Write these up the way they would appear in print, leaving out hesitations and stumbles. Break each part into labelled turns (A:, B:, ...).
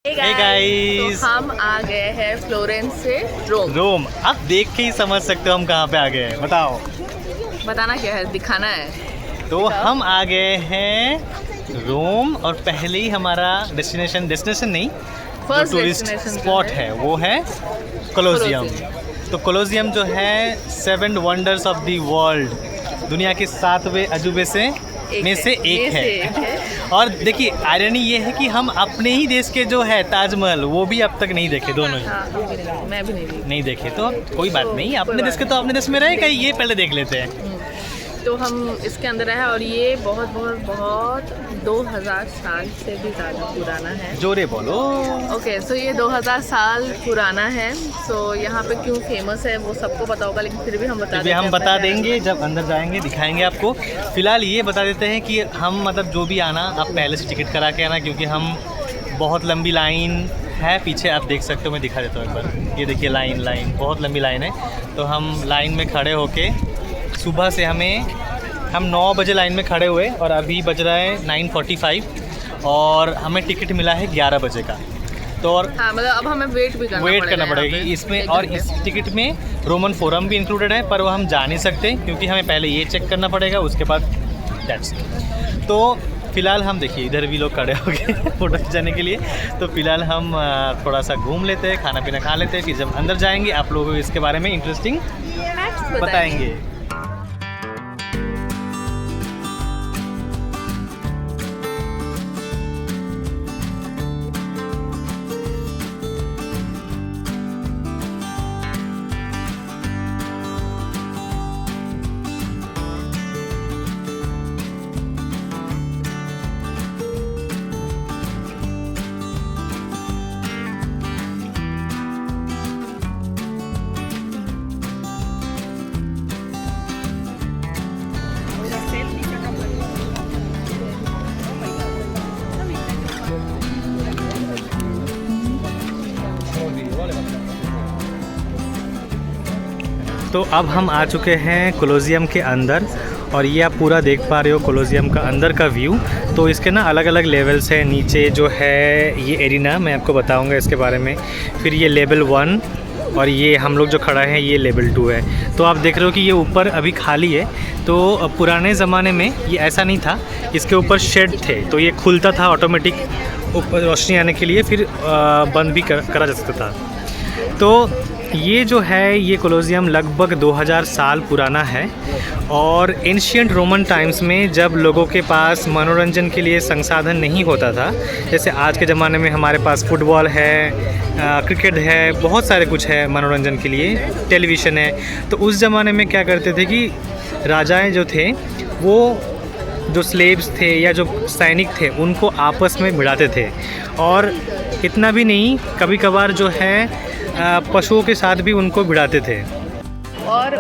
A: Hey guys!
B: तो हम आ गए हैं फ्लोरेंस से
A: रोम। आप देख के ही समझ सकते हो हम कहाँ पे आ गए हैं। बताओ।
B: बताना क्या है, दिखाना है।
A: तो हम आ गए हैं रोम और पहले ही हमारा डेस्टिनेशन नहीं, जो टूरिस्ट स्पॉट है वो है कोलोसियम। तो कोलोसियम जो है 7 वंडर्स ऑफ द वर्ल्ड, दुनिया के 7वें अजूबे में से एक है। और देखिए आयरनी ये है कि हम अपने ही देश के जो है ताजमहल वो भी अब तक नहीं देखे, दोनों ही।
B: मैं भी नहीं
A: देखे तो कोई बात नहीं, अपने देश के तो अपने देश में रहे, कहीं ये पहले देख लेते हैं।
B: तो हम इसके अंदर है और ये बहुत बहुत बहुत 2000 साल से भी ज़्यादा पुराना है।
A: जोरे बोलो।
B: ओके, सो ये 2000 साल पुराना है। सो यहाँ पे क्यों फेमस है वो सबको पता होगा, लेकिन फिर भी हम बता
A: देंगे जब अंदर जाएंगे, दिखाएंगे आपको। फिलहाल ये बता देते हैं कि हम मतलब जो भी आना आप पहले से टिकट करा के आना, क्योंकि हम बहुत लंबी लाइन है पीछे, आप देख सकते हो। मैं दिखा देता हूँ एक बार, ये देखिए लाइन बहुत लंबी लाइन है। तो हम लाइन में खड़े होके सुबह से हम 9 बजे लाइन में खड़े हुए और अभी बज रहा है 9:45 और हमें टिकट मिला है 11 बजे का। तो और
B: हाँ, मतलब अब हमें वेट करना पड़ेगा
A: इसमें। और इस टिकट में रोमन फोरम भी इंक्लूडेड है, पर वो हम जा नहीं सकते क्योंकि हमें पहले ये चेक करना पड़ेगा, उसके बाद दैट्स। तो फिलहाल हम देखिए इधर भी लोग खड़े हो गए फ़ोटो खिंचाने के लिए। तो फिलहाल हम थोड़ा सा घूम लेते हैं, खाना पीना खा लेते हैं, फिर जब अंदर जाएंगे आप लोगों को इसके बारे में इंटरेस्टिंग बताएंगे। तो अब हम आ चुके हैं कोलोसियम के अंदर और ये आप पूरा देख पा रहे हो कोलोसियम का अंदर का व्यू। तो इसके ना अलग अलग लेवल्स हैं। नीचे जो है ये एरिना, मैं आपको बताऊंगा इसके बारे में। फिर ये लेवल 1 और ये हम लोग जो खड़ा है ये लेवल 2 है। तो आप देख रहे हो कि ये ऊपर अभी खाली है। तो पुराने ज़माने में ये ऐसा नहीं था, इसके ऊपर शेड थे, तो ये खुलता था ऑटोमेटिक ऊपर रोशनी आने के लिए, फिर बंद भी करा जा सकता था। तो ये जो है ये कोलोसियम लगभग 2000 साल पुराना है। और एंशिएंट रोमन टाइम्स में जब लोगों के पास मनोरंजन के लिए संसाधन नहीं होता था, जैसे आज के ज़माने में हमारे पास फुटबॉल है, क्रिकेट है, बहुत सारे कुछ है मनोरंजन के लिए, टेलीविज़न है। तो उस ज़माने में क्या करते थे कि राजाएं जो थे वो जो स्लेव्स थे या जो सैनिक थे उनको आपस में भिड़ाते थे। और इतना भी नहीं, कभी कभार जो है पशुओं के साथ भी उनको भिड़ाते थे।
B: और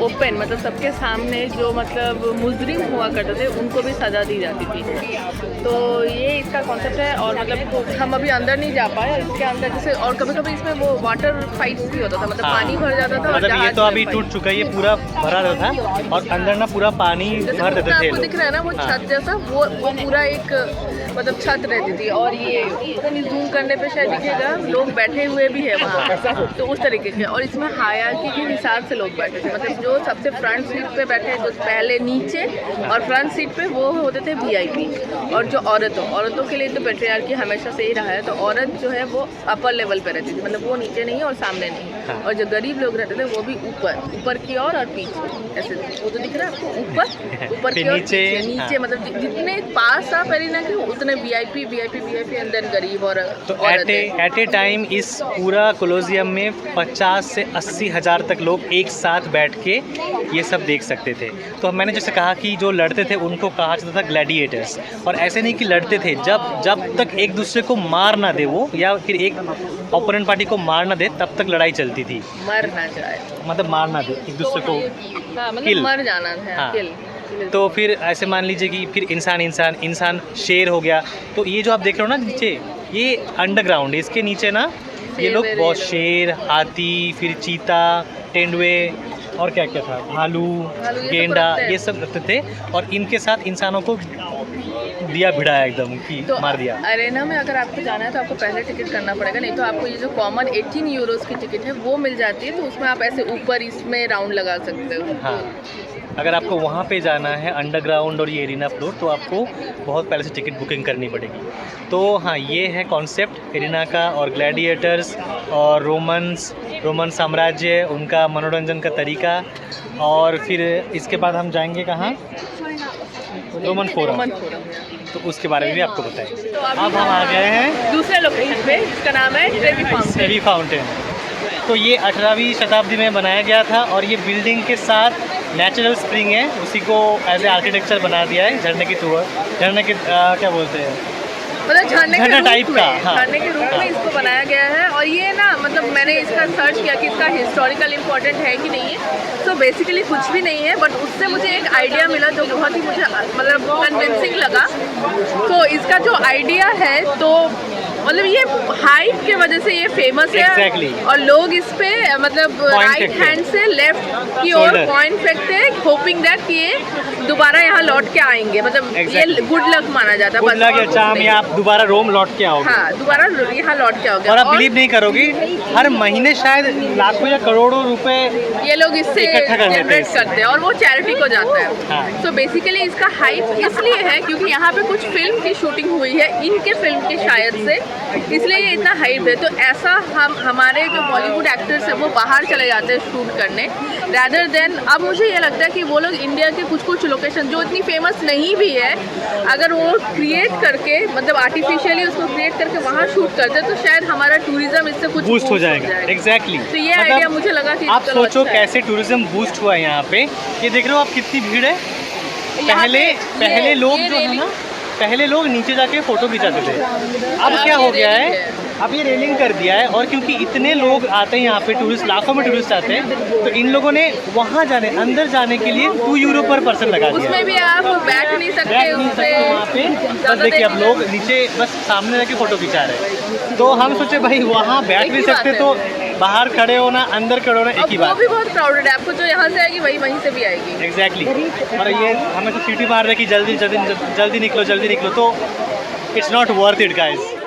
B: ओपन मतलब सबके सामने जो मतलब मुजरिम हुआ करते थे उनको भी सज़ा दी जाती थी। तो ये इसका कॉन्सेप्ट है। और मतलब हम अभी अंदर नहीं जा पाए इसके अंदर, जैसे और कभी कभी इसमें वो वाटर फाइट्स भी होता था, मतलब पानी भर जाता था।
A: मतलब ये तो अभी टूट चुका है, ये पूरा भरा रहता था और अंदर ना पूरा पानी भर देते थे।
B: आपको दिख रहा है ना वो छत जैसा, वो पूरा एक मतलब छत रहती थी। और ये जूम करने पे शायद दिखेगा लोग बैठे हुए भी है वहाँ, तो उस तरीके से। और इसमें हायरार्की के हिसाब से लोग बैठे थे, मतलब जो सबसे फ्रंट सीट पे बैठे जो पहले नीचे, और फ्रंट सीट पे वो होते थे VIP। और जो औरतों के लिए तो पैट्रियार्की हमेशा से ही रहा है। तो औरत जो है वो अपर लेवल पे रहती थी, मतलब वो नीचे नहीं और सामने नहीं। और जो गरीब लोग रहते थे वो भी ऊपर की ओर और पीछे ऐसे। वो तो दिख रहा है आपको, ऊपर की ओर नीचे, मतलब जितने पास आप एरिना के उतने VIP अंदर गरीब। और
A: तो एट ए टाइम इस पूरा कोलोसियम में 50 से 80 हज़ार तक लोग एक साथ बैठ के ये सब देख सकते थे। तो मैंने जैसे कहा कि जो लड़ते थे उनको कहा जाता था ग्लैडिएटर्स। और ऐसे नहीं कि लड़ते थे, जब तक एक दूसरे को मार ना दे वो, या फिर एक ओपोनेंट पार्टी को मार ना दे, तब तक लड़ाई चलती थी।
B: मर ना जाए
A: मतलब मार ना दे एक दूसरे को,
B: मतलब मर जाना है।
A: हाँ। तो फिर ऐसे मान लीजिए कि फिर इंसान शेर हो गया। तो ये जो आप देख रहे हो ना नीचे, ये अंडरग्राउंड है। इसके नीचे ना ये लोग बहुत शेर, हाथी, फिर चीता, तेंदुए और क्या क्या था, भालू, गेंडा, ये सब रखते थे। और इनके साथ इंसानों को दिया भिड़ाया एकदम कि
B: तो
A: मार दिया।
B: अरेना में अगर आपको जाना है तो आपको पहले टिकट करना पड़ेगा, नहीं तो आपको ये जो कॉमन 18 यूरोस की टिकट है वो मिल जाती है, तो उसमें आप ऐसे ऊपर इसमें राउंड लगा सकते हो।
A: हाँ, अगर आपको वहाँ पे जाना है अंडरग्राउंड और ये एरिना फ्लोर तो आपको बहुत पहले से टिकट बुकिंग करनी पड़ेगी। तो हाँ, ये है कॉन्सेप्ट एरिना का, और ग्लैडिएटर्स और रोमन साम्राज्य, उनका मनोरंजन का तरीका। और फिर इसके बाद हम जाएंगे कहाँ? रोमन फोरम, तो उसके बारे में भी आपको बताएंगे।
B: तो
A: अब हम आ गए हैं
B: दूसरे लोकेशन पे जिसका नाम है ट्रेवी
A: फाउंटेन। तो ये 18वीं शताब्दी में बनाया गया था, और ये बिल्डिंग के साथ नेचुरल स्प्रिंग है, उसी को एज ए आर्किटेक्चर बना दिया है, झरने की क्या बोलते हैं,
B: मतलब झरना
A: टाइप का। हाँ,
B: झरने के रूप में इसको बनाया गया है। और ये ना, मतलब मैंने इसका सर्च किया कि इसका हिस्टोरिकल इम्पोर्टेंट है कि नहीं है, तो बेसिकली कुछ भी नहीं है, बट उससे मुझे एक आइडिया मिला जो बहुत ही मुझे मतलब कन्विंसिंग लगा। तो इसका जो आइडिया है, तो मतलब ये हाइट के वजह से ये फेमस है।
A: Exactly.
B: और लोग इस पे मतलब राइट हैंड से लेफ्ट की ओर पॉइंट फेंकते हैं, होपिंग दैट कि ये दोबारा यहाँ लौट के आएंगे, मतलब ये गुड लक माना जाता है।
A: गुड लक या चाम, या आप दोबारा रोम लौट के आओगे।
B: हाँ, दोबारा यहाँ लौट के आओगे।
A: और आप बिलीव नहीं करोगी, हर महीने शायद लाखों या करोड़ों रुपए
B: ये लोग इससे जनरेट करते हैं, और वो चैरिटी को जाता है।
A: हाँ।
B: तो बेसिकली इसका हाइप इसलिए है क्योंकि यहाँ पे कुछ फिल्म की शूटिंग हुई है, इनके फिल्म की शायद से, इसलिए ये इतना हाइप है। तो ऐसा हमारे जो बॉलीवुड एक्टर्स हैं वो बाहर चले जाते हैं शूट करने, रैदर देन अब मुझे ये लगता है कि वो लोग इंडिया के कुछ लोकेशन जो इतनी फेमस नहीं भी है, अगर वो क्रिएट करके, मतलब आर्टिफिशियली उसको क्रिएट करके वहाँ शूट करते तो शायद हमारा टूरिज्म इससे कुछ
A: बूस्ट हो जाएगा। एग्जैक्टली।
B: तो ये आइडिया मुझे लगा कि
A: आप सोचो कैसे टूरिज्म बूस्ट हुआ है यहाँ पे। ये देख रहे हो आप कितनी भीड़ है। पहले लोग जो है ना, पहले लोग नीचे जाके फ़ोटो खिंचाते थे, अब क्या हो गया है, अब ये रेलिंग कर दिया है। और क्योंकि इतने लोग आते हैं यहाँ पे, टूरिस्ट लाखों में टूरिस्ट आते हैं, तो इन लोगों ने वहाँ अंदर जाने के लिए 2 यूरो पर पर्सन लगा दिया।
B: उसमें भी आप बैठ नहीं सकते
A: वहाँ पे। बस देखिए, अब लोग नीचे बस सामने जाके फ़ोटो खिंचा रहे हैं। तो हम सोचे भाई वहाँ बैठ नहीं सकते तो बाहर खड़े होना, अंदर खड़े होना एक ही बात।
B: वो भी बहुत क्राउडेड है, आपको जो यहाँ से आएगी वहीं से भी आएगी।
A: एग्जैक्टली। और ये हमें तो सीटी मार रहे कि जल्दी निकलो, तो it's not worth it guys.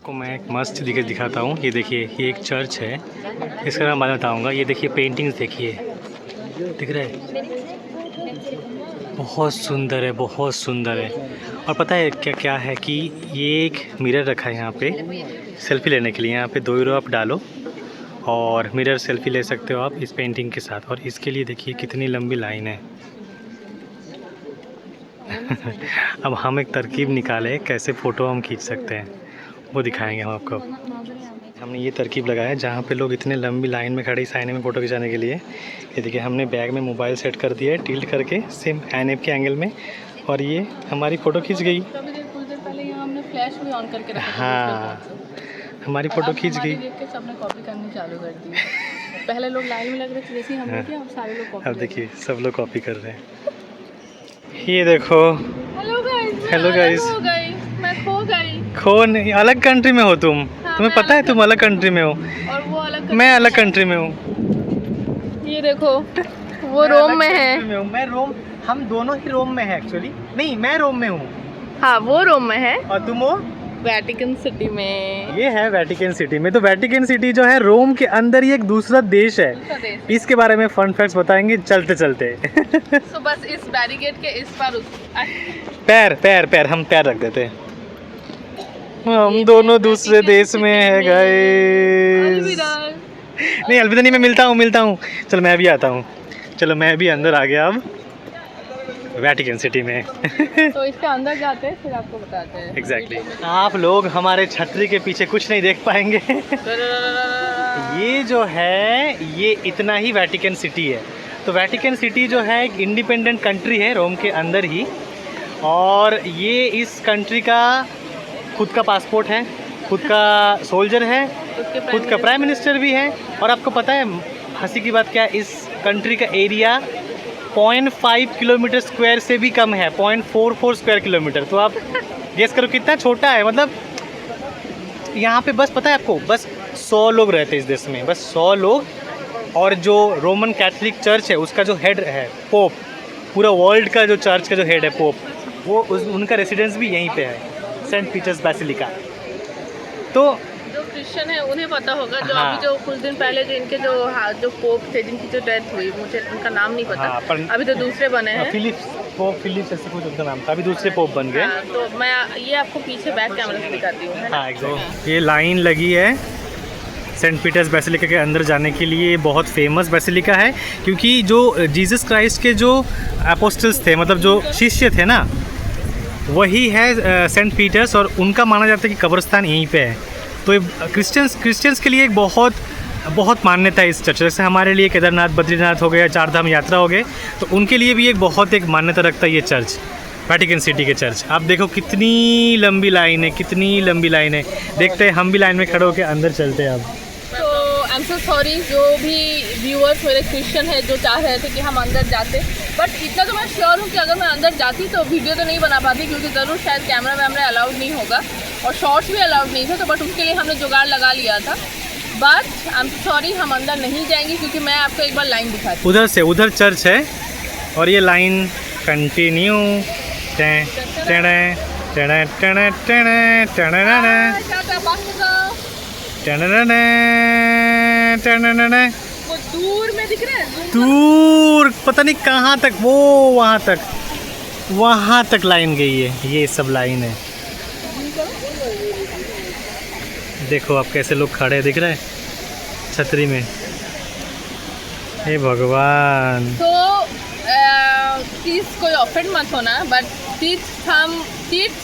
A: को मैं एक मस्त जगह दिखाता हूँ। ये देखिए, ये एक चर्च है, इसका नाम बाद बताऊँगा। ये देखिए पेंटिंग्स, देखिए, दिख रहा है, बहुत सुंदर है, बहुत सुंदर है। और पता है क्या है कि ये एक मिरर रखा है यहाँ पे सेल्फ़ी लेने के लिए। यहाँ पे 2 यूरो आप डालो और मिरर सेल्फ़ी ले सकते हो आप इस पेंटिंग के साथ। और इसके लिए देखिए कितनी लंबी लाइन है। अब हम एक तरकीब निकाले कैसे फ़ोटो हम खींच सकते हैं, वो दिखाएंगे हम आपको। हमने ये तरकीब लगाया जहाँ पे लोग इतने लंबी लाइन में खड़े इस आईने में फ़ोटो खिंचाने के लिए। ये देखिए, हमने बैग में मोबाइल सेट कर दिया है टिल्ट करके सेम आईने के एंगल में, और ये हमारी फ़ोटो खींच गई।
B: कुछ देर पहले यहाँ हमने फ्लैश भी ऑन करके रखा था।
A: हाँ, हमारी फ़ोटो खींच गई।
B: देख के सबने कॉपी करनी चालू कर दी। पहले लोग लाइन में लग रहे थे, जैसे हम लोग, अब सारे लोग कॉपी।
A: अब देखिए सब लोग कॉपी कर रहे हैं। ये देखो,
B: हेलो गाइस, मैं खो गई।
A: खो नहीं, अलग कंट्री में हो तुम।
B: हाँ,
A: तुम्हें पता है तुम अलग कंट्री में हो,
B: और वो अलग,
A: मैं अलग कंट्री में हूँ।
B: ये देखो, वो रोम में है।
A: मैं रोम, हम दोनों ही रोम में है एक्चुअली। नहीं, मैं रोम में हूँ।
B: हाँ, वो रोम में है,
A: और तुम हो
B: वेटिकन सिटी में।
A: ये है वेटिकन सिटी में। तो वेटिकन सिटी जो है रोम के अंदर ही एक दूसरा देश है। इसके बारे में फन फैक्ट्स बताएंगे चलते चलते।
B: तो बस इस बैरिकेड के इस पार
A: पैर हम पैर रख देते हैं। हम दोनों दूसरे देश में है गाइस। नहीं, अलविदा नहीं, मैं मिलता हूँ। चलो मैं भी आता हूँ। चलो मैं भी अंदर आ गया अब वेटिकन सिटी में।
B: तो इसके अंदर जाते हैं, फिर आपको बताते हैं।
A: एग्जैक्टली। आप लोग हमारे छतरी के पीछे कुछ नहीं देख पाएंगे। ये जो है, ये इतना ही वेटिकन सिटी है। तो वेटिकन सिटी जो है एक इंडिपेंडेंट कंट्री है रोम के अंदर ही, और ये इस कंट्री का खुद का पासपोर्ट है, खुद का सोल्जर है, खुद का प्राइम मिनिस्टर भी है। और आपको पता है हंसी की बात क्या है, इस कंट्री का एरिया 0.5 किलोमीटर स्क्वायर से भी कम है, 0.44 स्क्वायर किलोमीटर। तो आप गेस करो कितना छोटा है। मतलब यहाँ पे बस पता है आपको, बस 100 लोग रहते हैं इस देश में, बस 100 लोग। और जो रोमन कैथोलिक चर्च है उसका जो हेड है पोप, पूरा वर्ल्ड का जो चर्च का जो हेड है पोप, वो उनका रेसिडेंस भी यहीं पे है, सेंट पीटर्स बेसिलिका। तो
B: जो क्रिश्चियन है उन्हें पता होगा, जो
A: हाँ।
B: अभी जो कुछ दिन पहले जो इनके जो पोप थे जिनकी जो डेथ हुई, मुझे उनका नाम नहीं पता।
A: हाँ, पर
B: अभी तो दूसरे बने हैं।
A: पोप फिलिप्स ऐसे कुछ उनका नाम था, अभी दूसरे पोप बन गए।
B: हाँ, तो मैं ये आपको पीछे बैक कैमरा से दिखाती हूँ, है ना?
A: हाँ एग्जैक्ट। ये लाइन लगी है सेंट पीटर्स बेसिलिका के अंदर जाने के लिए। बहुत फेमस बेसिलिका है क्योंकि जो जीसस क्राइस्ट के जो अपोस्टल्स थे, मतलब जो शिष्य थे ना, वही है सेंट पीटर्स, और उनका माना जाता है कि कब्रिस्तान यहीं पे है। तो क्रिश्चियंस के लिए एक बहुत मान्यता है इस चर्च। जैसे हमारे लिए केदारनाथ, बद्रीनाथ हो गया, चारधाम यात्रा हो गए, तो उनके लिए भी एक मान्यता रखता है ये चर्च, वेटिकन सिटी के चर्च। आप देखो कितनी लंबी लाइन है, कितनी लंबी लाइन है। देखते हैं, हम भी लाइन में खड़े होकर अंदर चलते हैं अब।
B: तो आई एम सो सॉरी, जो भी व्यूअर्स मेरे क्रिश्चियन है जो चाह रहे थे कि हम अंदर जाते, बट इतना तो मैं श्योर हूँ कि अगर मैं अंदर जाती तो वीडियो तो नहीं बना पाती, क्योंकि ज़रूर शायद कैमरा वैमरा अलाउड नहीं होगा और शॉर्ट्स भी अलाउड नहीं थे। तो बट उसके लिए हमने जुगाड़ लगा लिया था। बट आई एम सॉरी, हम अंदर नहीं जाएंगे क्योंकि मैं आपको एक बार लाइन दिखाती हूँ।
A: उधर चर्च है और ये लाइन कंटिन्यू।
B: वो दूर में दिख रहा है,
A: दूर पता नहीं कहाँ तक, वो वहाँ तक लाइन गई है। ये सब लाइन है, देखो आप कैसे लोग खड़े हैं, दिख रहा है छतरी में। हे भगवान।
B: तो प्लीज़ कोई ऑफेंड मत होना, बट तीर्थ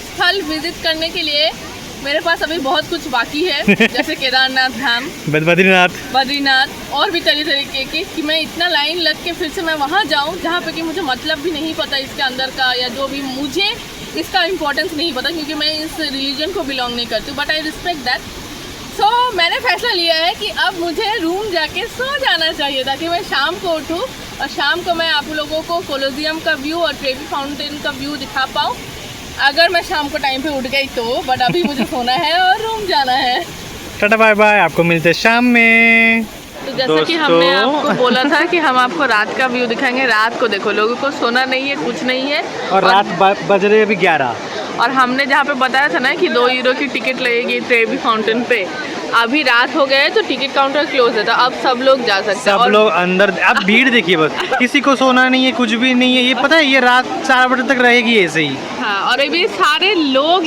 B: स्थल विजिट करने के लिए मेरे पास अभी बहुत कुछ बाकी है, जैसे केदारनाथ धाम, बद्रीनाथ और भी तरीके के, कि मैं इतना लाइन लग के फिर से मैं वहाँ जाऊँ जहाँ पे कि मुझे मतलब भी नहीं पता इसके अंदर का, या जो भी मुझे इसका इम्पोर्टेंस नहीं पता, क्योंकि मैं इस रिलीजन को बिलोंग नहीं करती, बट आई रिस्पेक्ट दैट। सो मैंने फैसला लिया है कि अब मुझे रूम जाके सो जाना चाहिए, ताकि मैं शाम को उठूँ और शाम को मैं आप लोगों को कोलोजियम का व्यू और ट्रेवी फाउंटेन का व्यू दिखा पाऊँ, अगर मैं शाम को टाइम पे उठ गई तो। बट अभी मुझे सोना है और रूम जाना है।
A: टाटा बाय बाय, आपको मिलते हैं शाम में।
B: तो जैसा कि हमने आपको बोला था कि हम आपको रात का व्यू दिखाएंगे। रात को देखो, लोगों को सोना नहीं है, कुछ नहीं है,
A: और रात बज रहे अभी 11।
B: और हमने जहाँ पे बताया था ना कि 2 यूरो की टिकट लगेगी ट्रेवी फाउंटेन पे, अभी रात हो गए तो टिकट काउंटर क्लोज है, तो अब सब लोग जा सकते हैं।
A: सब लोग अंदर। अब भीड़ देखिए, बस किसी को सोना नहीं है, कुछ भी नहीं है। ये पता है ये रात 4 बजे तक रहेगी ऐसे ही।
B: हाँ, और अभी सारे लोग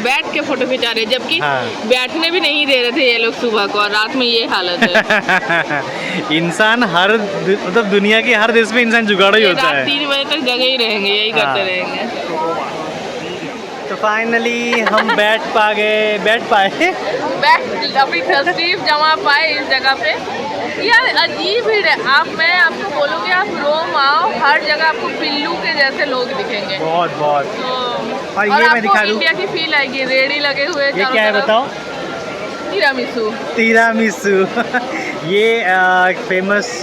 B: बैठ के फोटो खिंचा रहे हैं, जबकि बैठने भी नहीं दे रहे थे ये लोग सुबह को, और रात में ये हालत है।
A: इंसान मतलब दुनिया के हर देश में इंसान जुगाड़ा ही होता है।
B: 3 बजे तक जगह ही रहेंगे, यही करते रहेंगे।
A: तो फाइनली हम बैठ पाए
B: अभी तशरीफ जमा पाए इस जगह पे। यार अजीब भीड़ है। मैं आपको बोलूँगी, आप रोम आओ, हर जगह आपको पिल्लू के जैसे लोग दिखेंगे,
A: बहुत।
B: तो
A: और ये मैं दिखा दूँ,
B: इंडिया की फील आएगी। रेडी लगे हुए,
A: ये क्या है बताओ?
B: तिरामिसू।
A: ये फेमस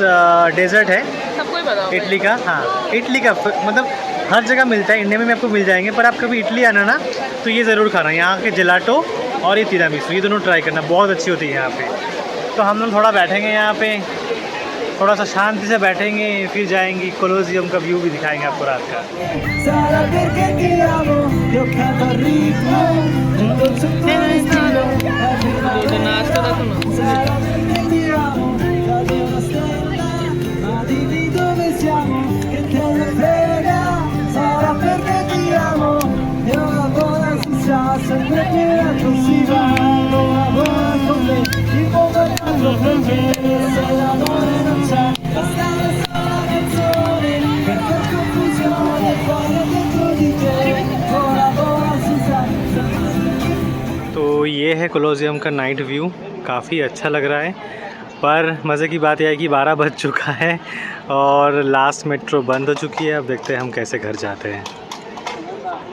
A: डेजर्ट है,
B: सबको ही पता
A: इटली का। हाँ, इटली का मतलब हर जगह मिलता है, इंडिया में भी आपको मिल जाएंगे, पर आप कभी इटली आना ना तो ये ज़रूर खाना। यहाँ के जेलाटो और ये तिरामिसू, ये दोनों ट्राई करना, बहुत अच्छी होती है यहाँ पे। तो हम लोग थोड़ा बैठेंगे यहाँ पे, थोड़ा सा शांति से बैठेंगे, फिर जाएंगे कोलोजियम का व्यू भी दिखाएंगे आपको रात का। तो ये है कोलोजियम का नाइट व्यू, काफ़ी अच्छा लग रहा है। पर मज़े की बात यह है कि 12 बज चुका है और लास्ट मेट्रो बंद हो चुकी है। अब देखते हैं हम कैसे घर जाते हैं।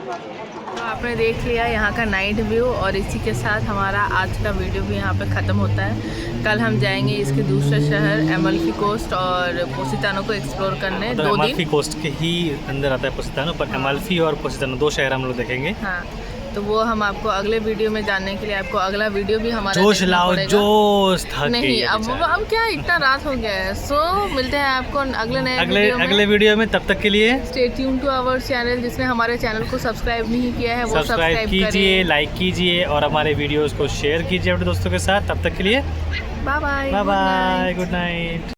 B: तो आपने देख लिया यहाँ का नाइट व्यू और इसी के साथ हमारा आज का वीडियो भी यहाँ पे ख़त्म होता है। कल हम जाएंगे इसके दूसरे शहर एमल्फी कोस्ट और पोसितानो को एक्सप्लोर करने।
A: तो
B: 2
A: अमाल्फी
B: दिन।
A: कोस्ट के ही अंदर आता है पोसितानो, पर अमाल्फी और पोसितानो 2 शहर हम लोग देखेंगे।
B: हाँ, तो वो हम आपको अगले वीडियो में जानने के लिए आपको अगला वीडियो भी हमारा
A: जोश
B: देखना
A: लाओ,
B: पड़ेगा।
A: जोश थक
B: नहीं,
A: गई है
B: अब
A: बेचारा।
B: क्या इतना रात हो गया है। सो मिलते हैं आपको अगले नए
A: अगले वीडियो में। तब तक के लिए
B: stay tune to our channel. जिसने हमारे चैनल को सब्सक्राइब नहीं किया है वो
A: सब्सक्राइब कीजिए, लाइक कीजिए और हमारे वीडियोस को शेयर कीजिए अपने दोस्तों के साथ। तब तक के लिए
B: bye bye.
A: Bye bye, good night.